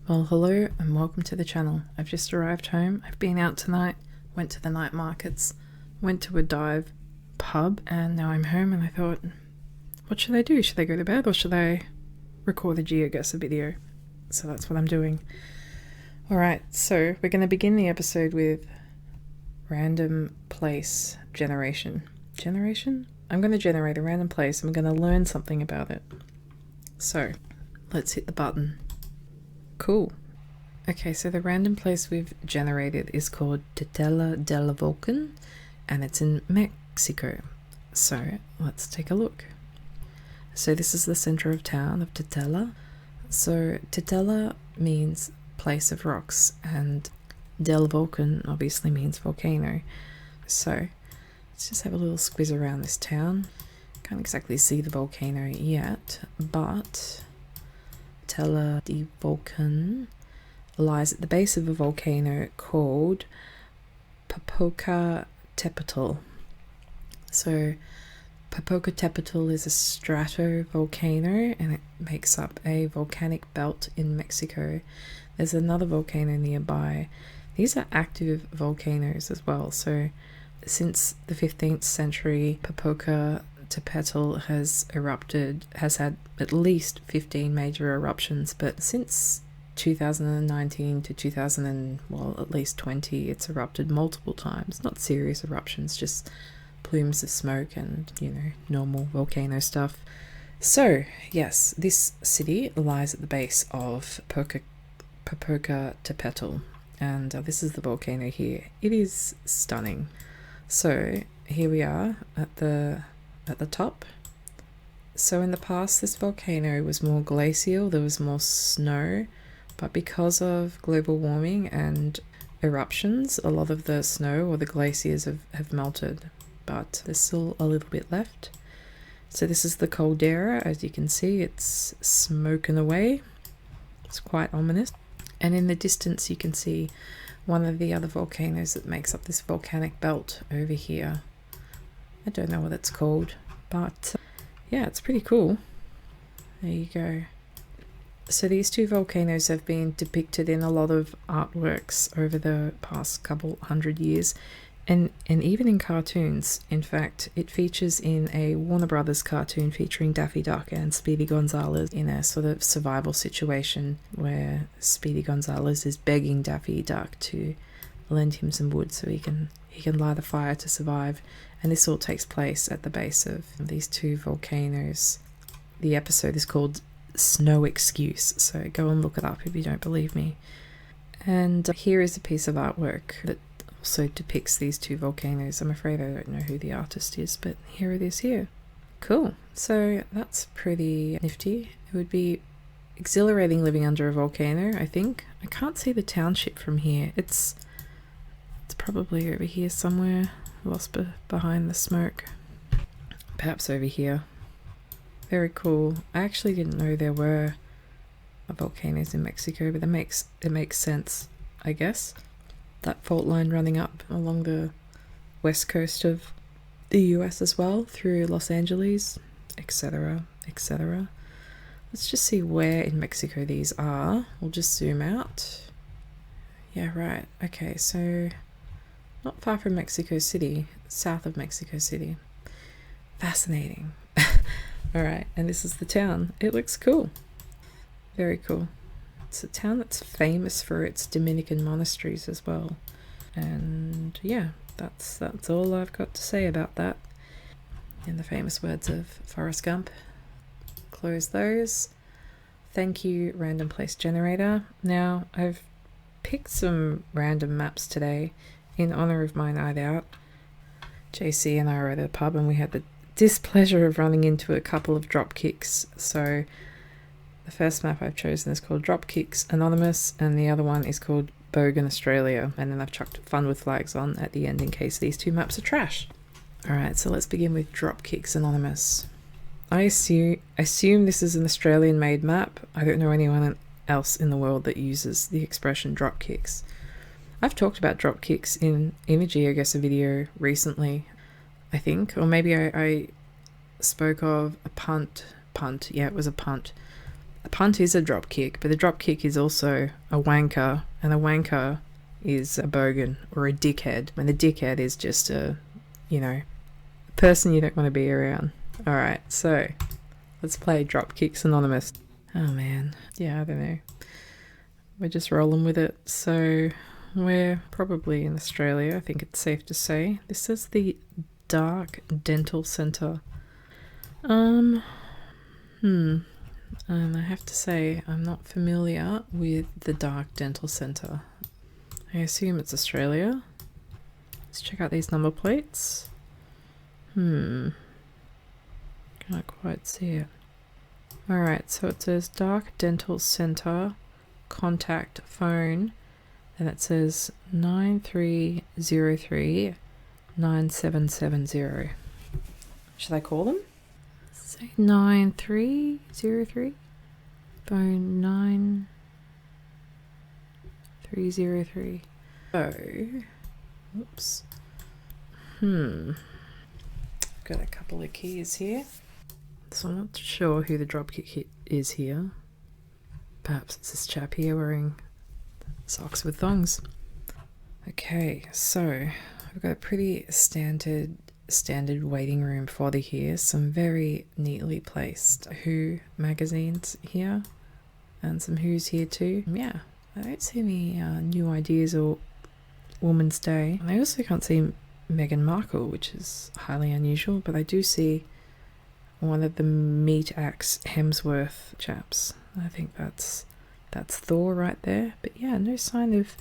Well, hello and welcome to the channel. I've just arrived home. I've been out tonight, went to the night markets, went to a dive pub, and now I'm home and I thought, what should I do? Should I go to bed or should I record a Geoguessr video? So that's what I'm doing. Alright, so we're going to begin the episode with random place generation. Generation? I'm going to generate a random place and we're going to learn something about it. So, let's hit the button. Cool. Okay, so the random place we've generated is called Tetela del Volcan and it's in Mexico. So let's take a look. So this is the center of town of Tetela. So Tetela means place of rocks and del Volcan obviously means volcano. So let's just have a little squiz around this town. Can't exactly see the volcano yet, but Tetela del Volcan lies at the base of a volcano called Popocatépetl. So Popocatépetl is a stratovolcano and it makes up a volcanic belt in Mexico. There's another volcano nearby. These are active volcanoes as well. So since the 15th century, Popocatépetl has had at least 15 major eruptions, but since 2019 to at least 20, it's erupted multiple times. Not serious eruptions, just plumes of smoke and, normal volcano stuff. So, yes, this city lies at the base of Popocatépetl, and this is the volcano here. It is stunning. So, here we are at the top. So in the past this volcano was more glacial, there was more snow, but because of global warming and eruptions, a lot of the snow or the glaciers have melted, but there's still a little bit left. So this is the caldera. As you can see, it's smoking away. It's quite ominous. And in the distance you can see one of the other volcanoes that makes up this volcanic belt over here. I don't know what it's called, but yeah, it's pretty cool. There you go. So these two volcanoes have been depicted in a lot of artworks over the past couple hundred years, and even in cartoons. In fact, it features in a Warner Brothers cartoon featuring Daffy Duck and Speedy Gonzales in a sort of survival situation where Speedy Gonzales is begging Daffy Duck to lend him some wood so he can light the fire to survive. And this all takes place at the base of these two volcanoes. The episode is called Snow Excuse, so go and look it up if you don't believe me. And here is a piece of artwork that also depicts these two volcanoes. I'm afraid I don't know who the artist is, but here it is here. Cool. So that's pretty nifty. It would be exhilarating living under a volcano, I think. I can't see the township from here. It's probably over here somewhere, lost behind the smoke. Perhaps over here. Very cool. I actually didn't know there were volcanoes in Mexico, but it makes sense, I guess. That fault line running up along the west coast of the US as well, through Los Angeles, etc., etc. Let's just see where in Mexico these are. We'll just zoom out. Yeah, right. Okay, so not far from Mexico City, south of Mexico City. Fascinating. Alright, and this is the town. It looks cool. Very cool. It's a town that's famous for its Dominican monasteries as well. And yeah, that's all I've got to say about that. In the famous words of Forrest Gump. Close those. Thank you, random place generator. Now, I've picked some random maps today in honor of my night out. JC and I were at a pub and we had the displeasure of running into a couple of Dropkicks. So the first map I've chosen is called Dropkicks Anonymous and the other one is called Bogan Australia, and then I've chucked Fun with Flags on at the end in case these two maps are trash. Alright, so let's begin with Dropkicks Anonymous. I assume this is an Australian made map. I don't know anyone else in the world that uses the expression Dropkicks. I've talked about Dropkicks in a Geoguessr video recently, I think, or maybe I spoke of a punt. Yeah, it was a punt. A punt is a drop kick, but a drop kick is also a wanker, and a wanker is a bogan or a dickhead, when the dickhead is just a, you know, person you don't want to be around. Alright, so let's play Dropkicks Anonymous. Oh man, yeah, I don't know. We're just rolling with it. So we're probably in Australia, I think it's safe to say. This is the Dark Dental Centre. And I have to say I'm not familiar with the Dark Dental Centre. I assume it's Australia. Let's check out these number plates. Can't quite see it. Alright, so it says Dark Dental Centre, contact phone, and it says 9303 9770. Should I call them? Say 9303, phone 9303. Oh, oops. Got a couple of keys here. So I'm not sure who the dropkick is here. Perhaps it's this chap here wearing socks with thongs. Okay, so I've got a pretty standard waiting room fodder here. Some very neatly placed Who magazines here, and some Who's here too. Yeah, I don't see any new ideas or Woman's Day. And I also can't see Meghan Markle, which is highly unusual, but I do see one of the Meat Axe Hemsworth chaps. I think that's Thor right there. But yeah, no sign of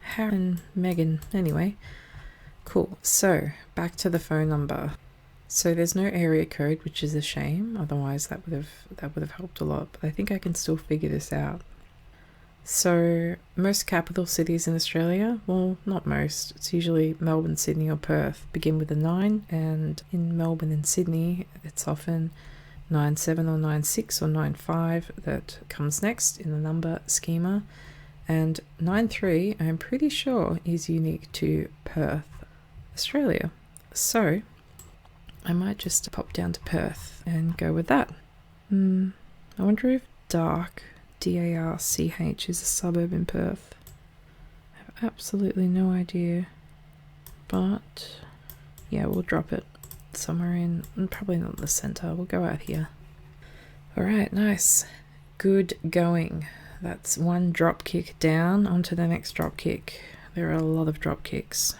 Harry and Meghan. Anyway, cool. So back to the phone number. So there's no area code, which is a shame. Otherwise, that would have helped a lot. But I think I can still figure this out. So most capital cities in Australia, well, not most, it's usually Melbourne, Sydney or Perth, begin with a 9, and in Melbourne and Sydney it's often 97 or 96 or 95 that comes next in the number schema, and 93 I'm pretty sure is unique to Perth, Australia. So I might just pop down to Perth and go with that. I wonder if Dark, D-A-R-C-H, is a suburb in Perth. I have absolutely no idea. But yeah, we'll drop it somewhere in, probably not the centre. We'll go out here. Alright, nice. Good going. That's one drop kick down. Onto the next drop kick. There are a lot of drop kicks.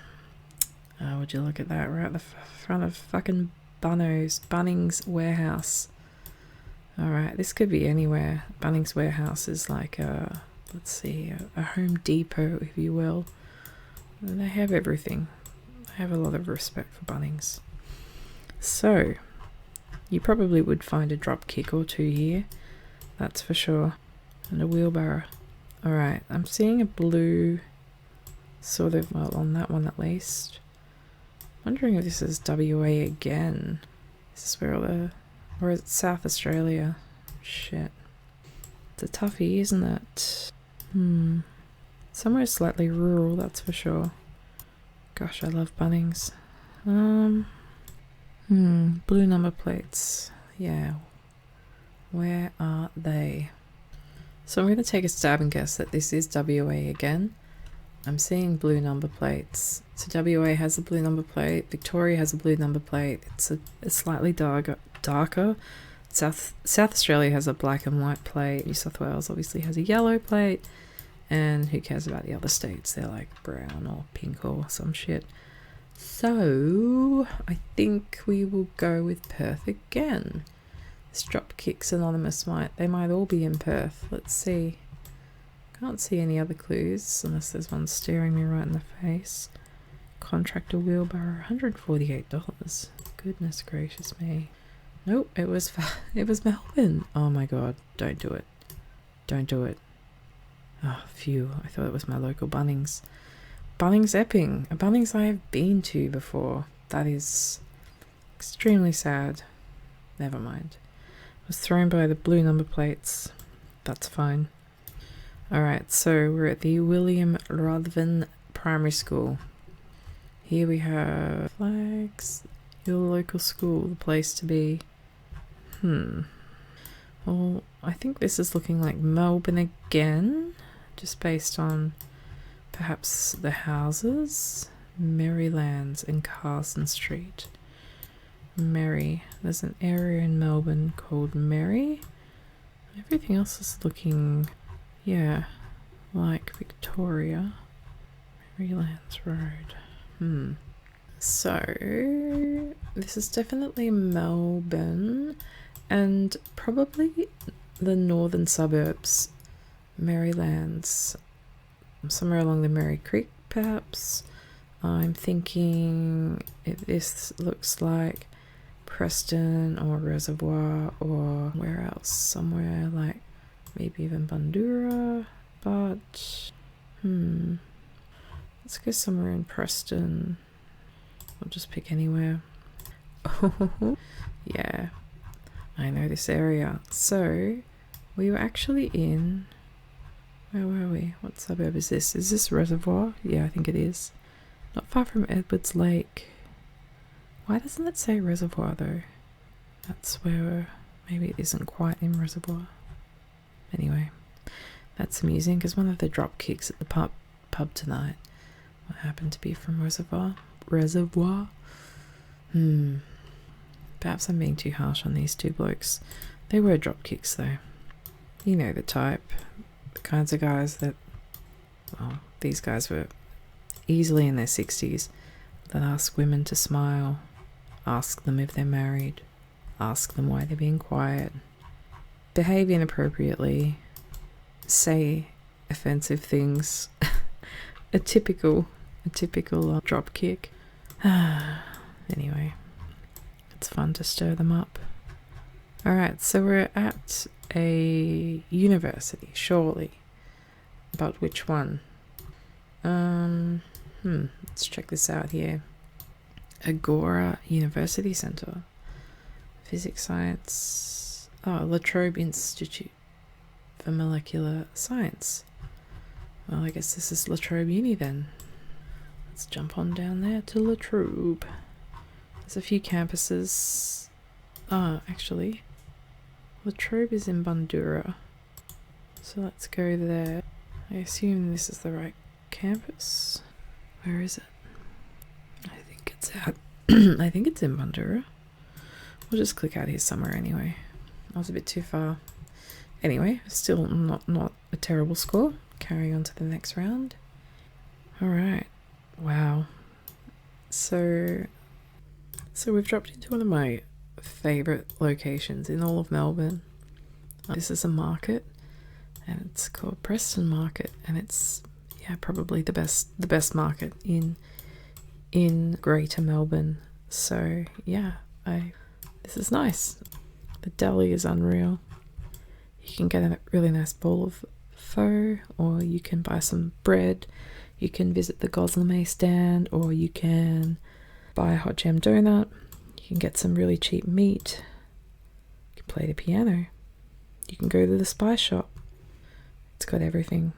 Would you look at that? We're at the front of fucking Bunnings Warehouse. Alright, this could be anywhere. Bunnings Warehouse is like a, let's see, a Home Depot, if you will. And they have everything. I have a lot of respect for Bunnings. So, you probably would find a drop kick or two here. That's for sure. And a wheelbarrow. Alright, I'm seeing a blue, sort of, well, on that one at least. Wondering if this is WA again. Is this where all the... Or is it South Australia? Shit. It's a toughie, isn't it? Somewhere slightly rural, that's for sure. Gosh, I love Bunnings. Blue number plates. Yeah. Where are they? So I'm going to take a stab and guess that this is WA again. I'm seeing blue number plates. So WA has a blue number plate. Victoria has a blue number plate. It's a slightly darker. South Australia has a black and white plate. New South Wales obviously has a yellow plate. And who cares about the other states? They're like brown or pink or some shit. So I think we will go with Perth again. This Dropkicks Anonymous they might all be in Perth. Let's see. Can't see any other clues unless there's one staring me right in the face. Contractor wheelbarrow, $148. Goodness gracious me. Nope, it was Melbourne. Oh my god, don't do it. Don't do it. Oh, phew, I thought it was my local Bunnings. Bunnings Epping, a Bunnings I have been to before. That is extremely sad. Never mind. I was thrown by the blue number plates. That's fine. Alright, so we're at the William Ruthven Primary School. Here we have flags. Your local school, the place to be. Well, Well, I think this is looking like Melbourne again, just based on perhaps the houses. Merrylands and Carson Street. Merry. There's an area in Melbourne called Merry. Everything else is looking, yeah, like Victoria. Merrylands Road. So, this is definitely Melbourne and probably the northern suburbs. Merrylands. Somewhere along the Merry Creek, perhaps. I'm thinking this looks like Preston or Reservoir, or where else? Somewhere like maybe even Bundoora, but let's go somewhere in Preston. I'll just pick anywhere. Yeah, I know this area. So we were actually in, where were we? What suburb is this? Is this Reservoir? Yeah, I think it is. Not far from Edwards Lake. Why doesn't it say Reservoir though? That's where, maybe it isn't quite in Reservoir. Anyway, that's amusing because one of the Dropkicks at the pub tonight happened to be from Reservoir. Perhaps I'm being too harsh on these two blokes. They were Dropkicks though. You know the type. The kinds of guys that, well, these guys were easily in their 60s that ask women to smile, ask them if they're married, ask them why they're being quiet, behave inappropriately, say offensive things. a typical drop kick. Anyway, it's fun to stir them up. Alright, so we're at a university, surely. But which one? Let's check this out here. Agora University Centre. Physics Science. Oh, La Trobe Institute for Molecular Science. Well, I guess this is La Trobe Uni then. Let's jump on down there to La Trobe. There's a few campuses. Actually, La Trobe is in Bundoora. So let's go there. I assume this is the right campus. Where is it? I think it's out. I think it's in Bundoora. We'll just click out here somewhere anyway. I was a bit too far. Anyway, still not a terrible score. Carrying on to the next round. Alright. Wow. So we've dropped into one of my favourite locations in all of Melbourne. This is a market, and it's called Preston Market, and it's probably the best market in Greater Melbourne. So this is nice. The deli is unreal. You can get a really nice bowl of pho, or you can buy some bread. You can visit the Goslamay stand, or you can buy a hot jam donut. You can get some really cheap meat. You can play the piano. You can go to the spice shop. It's got everything.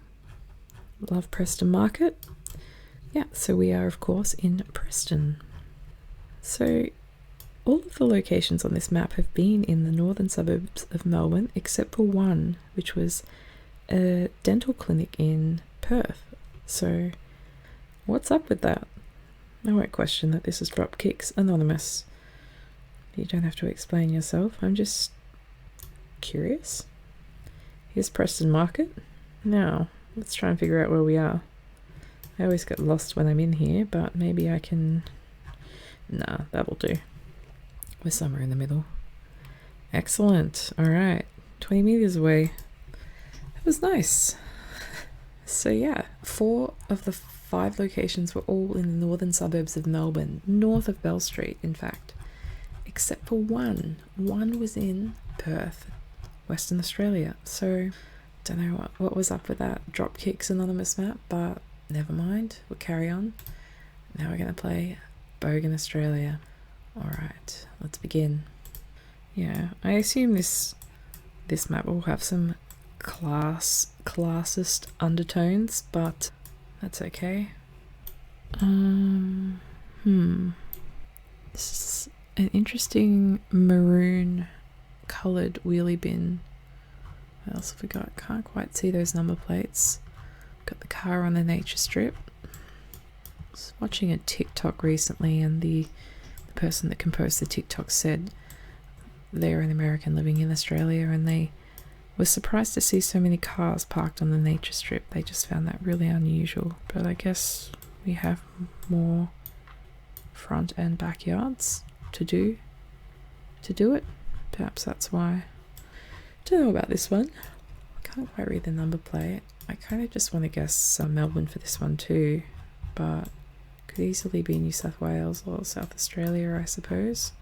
Love Preston Market. Yeah, so we are of course in Preston. So all of the locations on this map have been in the northern suburbs of Melbourne, except for one, which was a dental clinic in Perth. So what's up with that? I won't question that this is Dropkicks Anonymous. You don't have to explain yourself. I'm just curious. Here's Preston Market. Now, let's try and figure out where we are. I always get lost when I'm in here, but maybe I can... Nah, that'll do. We're somewhere in the middle. Excellent. Alright. 20 meters away. That was nice. So yeah, 4 of the 5 locations were all in the northern suburbs of Melbourne, north of Bell Street, in fact. Except for one. One was in Perth, Western Australia. So, don't know what was up with that Dropkicks Anonymous map, but never mind. We'll carry on. Now we're going to play Bogan Australia. Alright, let's begin. Yeah, I assume this map will have some classist undertones, but that's okay. This is an interesting maroon coloured wheelie bin What else have we got? Can't quite see those number plates. Got the car on the nature strip. I was watching a TikTok recently, and the person that composed the TikTok said they're an American living in Australia, and they were surprised to see so many cars parked on the nature strip. They just found that really unusual. But I guess we have more front and backyards to do it. Perhaps that's why. Don't know about this one. I can't quite read the number plate. I kind of just want to guess Melbourne for this one too, but could easily be New South Wales or South Australia, I suppose.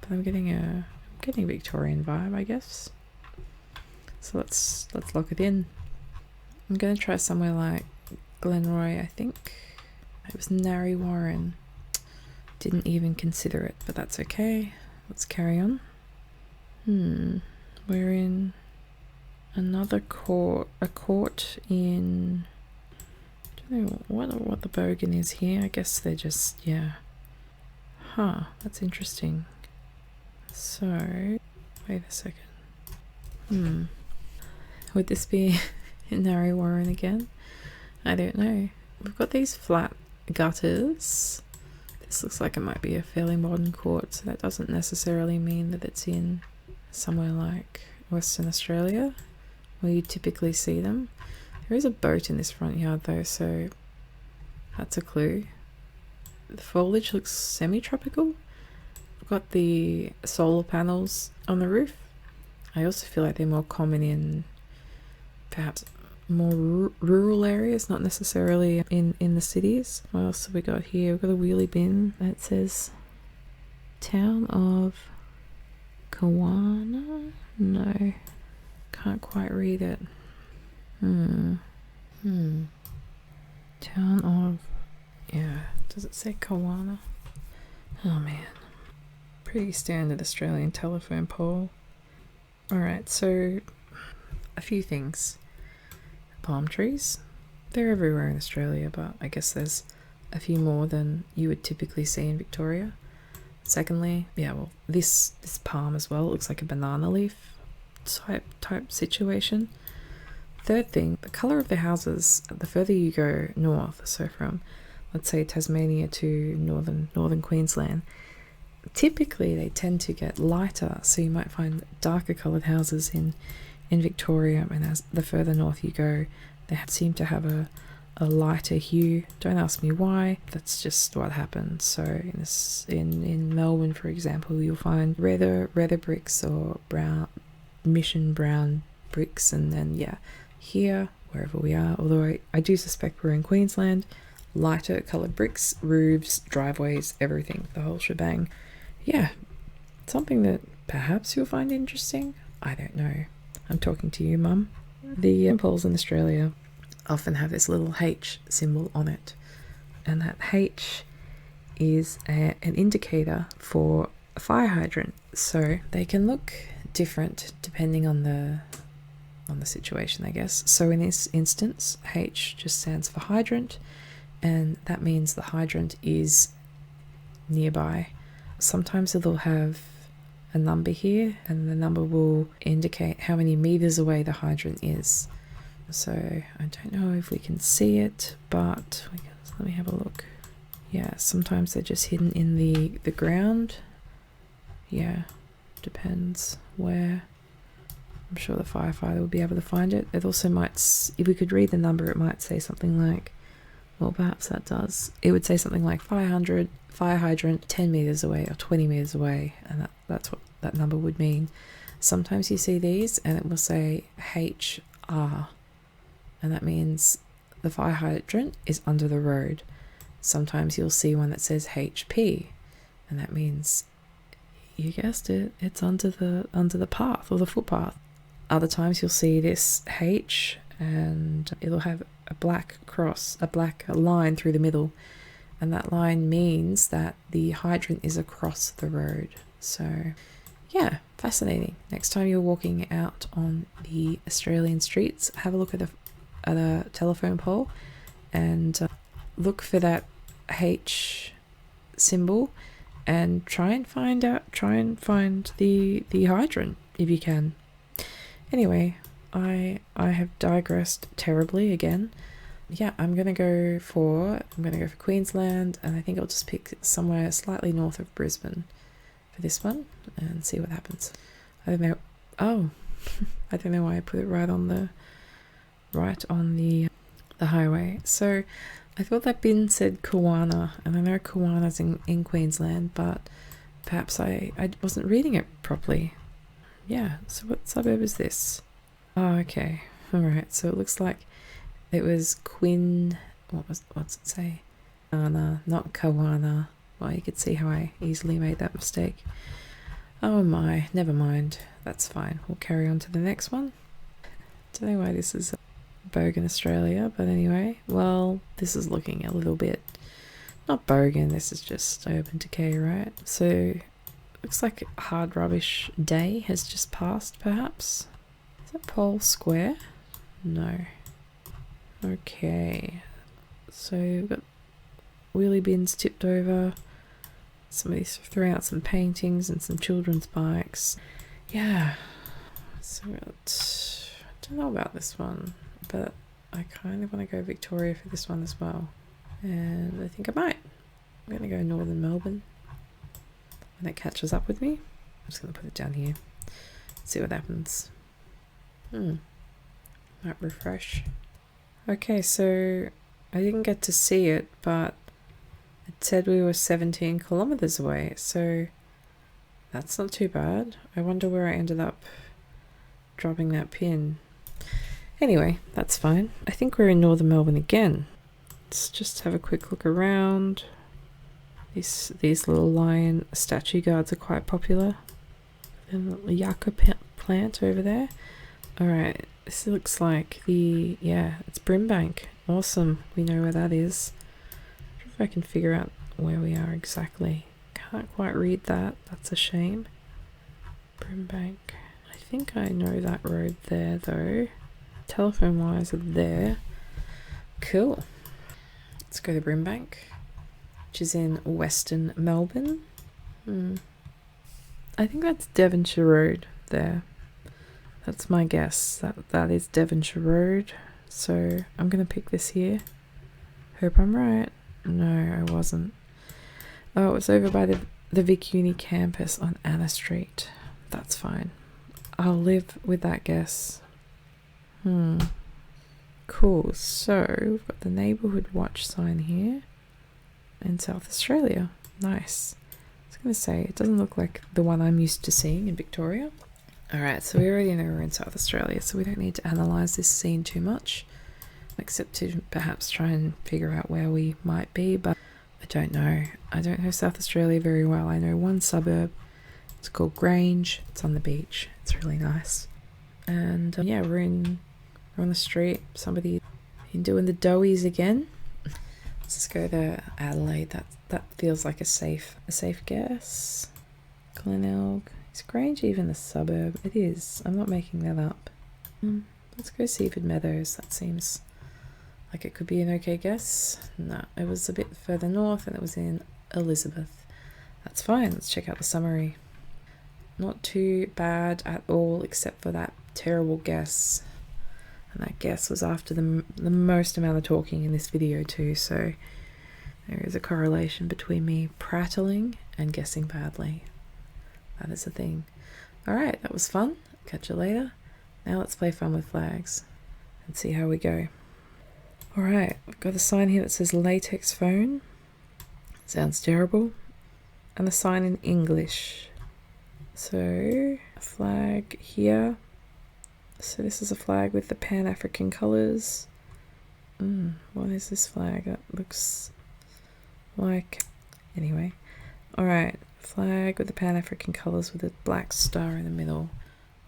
But I'm getting a Victorian vibe, I guess. So let's lock it in. I'm gonna try somewhere like Glenroy. I think it was Narre Warren. Didn't even consider it, but that's okay. Let's carry on. We're in another court, a court in, I don't know what the bogan is here. I guess they're just, yeah. That's interesting. So, wait a second. Would this be in Narre Warren again? I don't know. We've got these flat gutters. This looks like it might be a fairly modern court, so that doesn't necessarily mean that it's in somewhere like Western Australia, where you typically see them. There is a boat in this front yard though, so that's a clue. The foliage looks semi-tropical. We've got the solar panels on the roof. I also feel like they're more common in perhaps more rural areas, not necessarily in the cities. What else have we got here? We've got a wheelie bin that says Town of Kawana? No, can't quite read it. Town of, yeah, does it say Kawana? Oh man, pretty standard Australian telephone pole. Alright, so a few things. Palm trees, they're everywhere in Australia, but I guess there's a few more than you would typically see in Victoria. Secondly, yeah, well, this palm as well, it looks like a banana leaf type situation. Third thing, the colour of the houses, the further you go north, so from, let's say, Tasmania to northern Queensland, typically they tend to get lighter, so you might find darker coloured houses in Victoria, and as the further north you go, they seem to have a lighter hue. Don't ask me why, that's just what happens. So in Melbourne, for example, you'll find redder bricks or mission brown bricks, and then yeah, here, wherever we are, although I do suspect we're in Queensland, lighter coloured bricks, roofs, driveways, everything, the whole shebang. Yeah, something that perhaps you'll find interesting. I don't know. I'm talking to you, Mum. The poles in Australia often have this little H symbol on it, and that H is an indicator for a fire hydrant. So they can look different depending on the situation, I guess. So in this instance, H just stands for hydrant, and that means the hydrant is nearby. Sometimes it'll have a number here, and the number will indicate how many meters away the hydrant is. So I don't know if we can see it, but let me have a look. Yeah, sometimes they're just hidden in the ground. Yeah, depends where. I'm sure the firefighter will be able to find it. It also might, if we could read the number, it might say something like, well, perhaps that does. It would say something like 500 fire hydrant 10 meters away or 20 meters away, and that's what that number would mean. Sometimes you see these and it will say HR, and that means the fire hydrant is under the road. Sometimes you'll see one that says HP, and that means, you guessed it, it's under the path or the footpath. Other times you'll see this H and it'll have a black cross, a black line through the middle, and that line means that the hydrant is across the road. So yeah, fascinating. Next time you're walking out on the Australian streets, have a look at a telephone pole and look for that H symbol and try and find the hydrant if you can. Anyway, I have digressed terribly again. Yeah, I'm gonna go for Queensland, and I think I'll just pick somewhere slightly north of Brisbane for this one and see what happens. I don't know. Oh, I don't know why I put it right on the highway. So I thought that bin said Kawana, and I know Kawana's in Queensland, but perhaps I wasn't reading it properly. Yeah, so what suburb is this? Oh, okay. Alright, so it looks like it was what's it say? Kawana, not Kawana. Well, you could see how I easily made that mistake. Oh my, never mind. That's fine. We'll carry on to the next one. Don't know why this is Bogan, Australia, but anyway. Well, this is looking a little bit... Not Bogan, this is just Urban Decay, right? So, looks like a hard rubbish day has just passed, perhaps. Is that Pole Square? No. Okay. So, we've got wheelie bins tipped over. Somebody's throwing out some paintings and some children's bikes. Yeah. So, I don't know about this one, but I kind of want to go Victoria for this one as well. And I think I might. I'm going to go Northern Melbourne. When it catches up with me, I'm just going to put it down here. See what happens. Might refresh. Okay, so I didn't get to see it, but it said we were 17 kilometers away, so that's not too bad. I wonder where I ended up dropping that pin. Anyway, that's fine. I think we're in Northern Melbourne again. Let's just have a quick look around. These little lion statue guards are quite popular. And a yucca plant over there. Alright, this looks like it's Brimbank. Awesome, we know where that is. I wonder if I can figure out where we are exactly. Can't quite read that, that's a shame. Brimbank. I think I know that road there though. Telephone wires are there. Cool. Let's go to Brimbank, which is in Western Melbourne. I think that's Devonshire Road there. That's my guess. That is Devonshire Road. So I'm going to pick this here. Hope I'm right. No, I wasn't. Oh, it was over by the Vic Uni campus on Anna Street. That's fine. I'll live with that guess. Cool. So we've got the neighbourhood watch sign here in South Australia. Nice. I was going to say, it doesn't look like the one I'm used to seeing in Victoria. Alright, so we already know we're in South Australia, so we don't need to analyse this scene too much, except to perhaps try and figure out where we might be, but I don't know. I don't know South Australia very well. I know one suburb. It's called Grange. It's on the beach. It's really nice. And yeah, we're on the street. Somebody doing the doughies again. Let's just go to Adelaide. That feels like a safe guess. Glenelg. Is Grange even a suburb? It is. I'm not making that up. Let's go Seaford Meadows. That seems like it could be an okay guess. No, it was a bit further north and it was in Elizabeth. That's fine. Let's check out the summary. Not too bad at all, except for that terrible guess. And that guess was after the most amount of talking in this video too, so there is a correlation between me prattling and guessing badly. That is a thing. Alright, that was fun. Catch you later. Now let's play Fun with Flags and see how we go. Alright, I've got a sign here that says latex phone. Sounds terrible. And a sign in English. So, a flag here. So this is a flag with the Pan-African colours. What is this flag? That looks like... Anyway. Alright, flag with the Pan-African colours with a black star in the middle.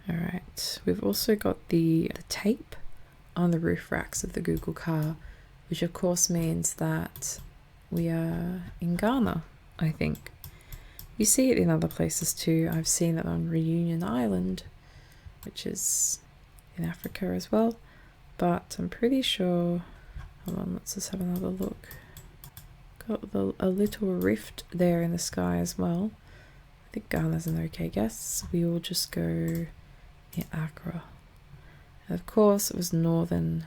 Alright, we've also got the tape on the roof racks of the Google car, which of course means that we are in Ghana, I think. You see it in other places too. I've seen it on Reunion Island, which is in Africa as well, but I'm pretty sure... Hold on, let's just have another look. Got a little rift there in the sky as well. I think Ghana's an okay guess. We will just go near Accra. And of course, it was northern,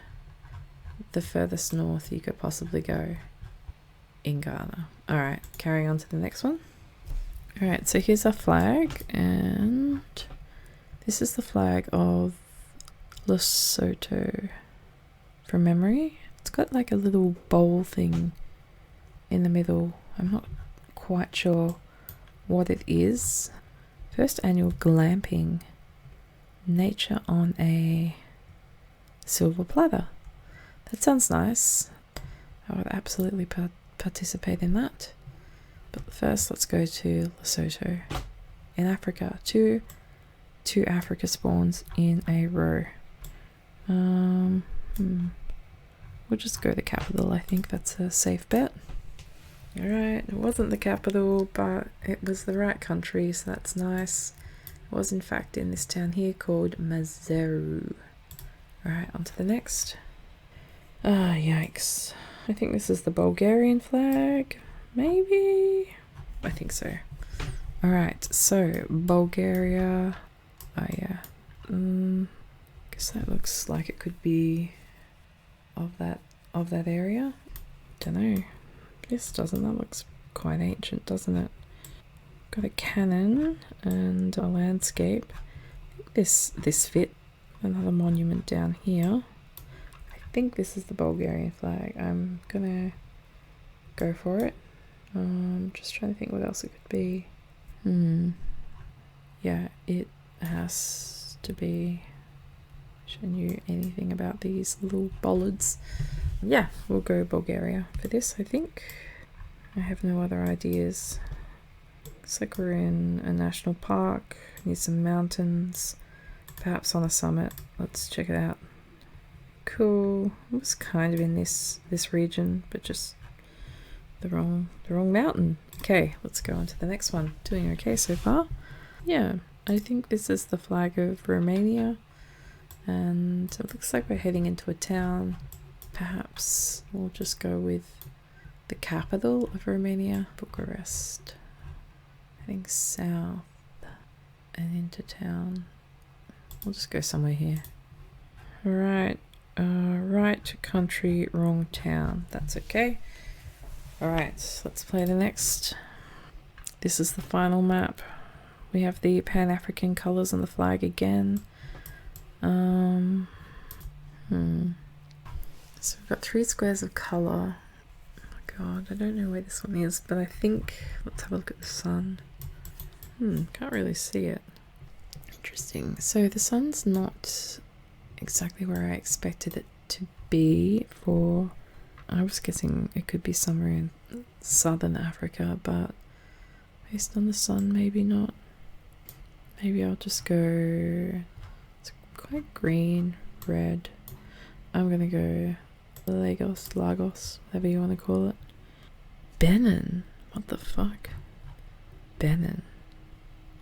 the furthest north you could possibly go in Ghana. Alright, carrying on to the next one. Alright, so here's our flag, and this is the flag of Lesotho from memory. It's got like a little bowl thing in the middle. I'm not quite sure what it is. First annual glamping. Nature on a silver platter. That sounds nice. I would absolutely participate in that. But first, let's go to Lesotho in Africa. Two Africa spawns in a row. We'll just go to capital. I think that's a safe bet. Alright, it wasn't the capital, but it was the right country, so that's nice. It was in fact in this town here called Maseru. Alright, on to the next. Ah, yikes. I think this is the Bulgarian flag. Maybe? I think so. Alright, so Bulgaria. Oh yeah. Guess that looks like it could be of that area. Don't know. This doesn't. That looks quite ancient, doesn't it? Got a cannon and a landscape. This fit. Another monument down here. I think this is the Bulgarian flag. I'm gonna go for it. Just trying to think what else it could be. Yeah, it has to be. Wish I knew anything about these little bollards. Yeah, we'll go Bulgaria for this, I think. I have no other ideas. Looks like we're in a national park, near some mountains, perhaps on a summit. Let's check it out. Cool. It was kind of in this region, but just the wrong mountain. Okay, let's go on to the next one. Doing okay so far. Yeah, I think this is the flag of Romania. And it looks like we're heading into a town. Perhaps we'll just go with the capital of Romania, Bucharest. Heading south and into town. We'll just go somewhere here. Alright, right country, wrong town. That's okay. Alright, let's play the next. This is the final map. We have the Pan-African colours on the flag again. So we've got 3 squares of colour. Oh my god, I don't know where this one is, but I think, let's have a look at the sun. Can't really see it. Interesting. So the sun's not exactly where I expected it to be for, I was guessing it could be somewhere in southern Africa, but based on the sun, maybe not. Maybe I'll just go, it's quite green, red. I'm gonna go Lagos, whatever you want to call it. Benin? What the fuck? Benin.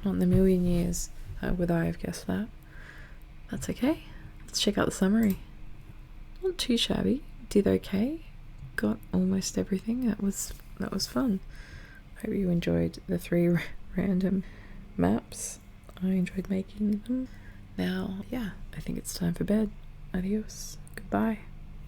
Not in a million years would I have guessed that. That's okay. Let's check out the summary. Not too shabby. Did okay. Got almost everything. That was fun. Hope you enjoyed the 3 random maps. I enjoyed making them. Now, yeah, I think it's time for bed. Adios. Goodbye.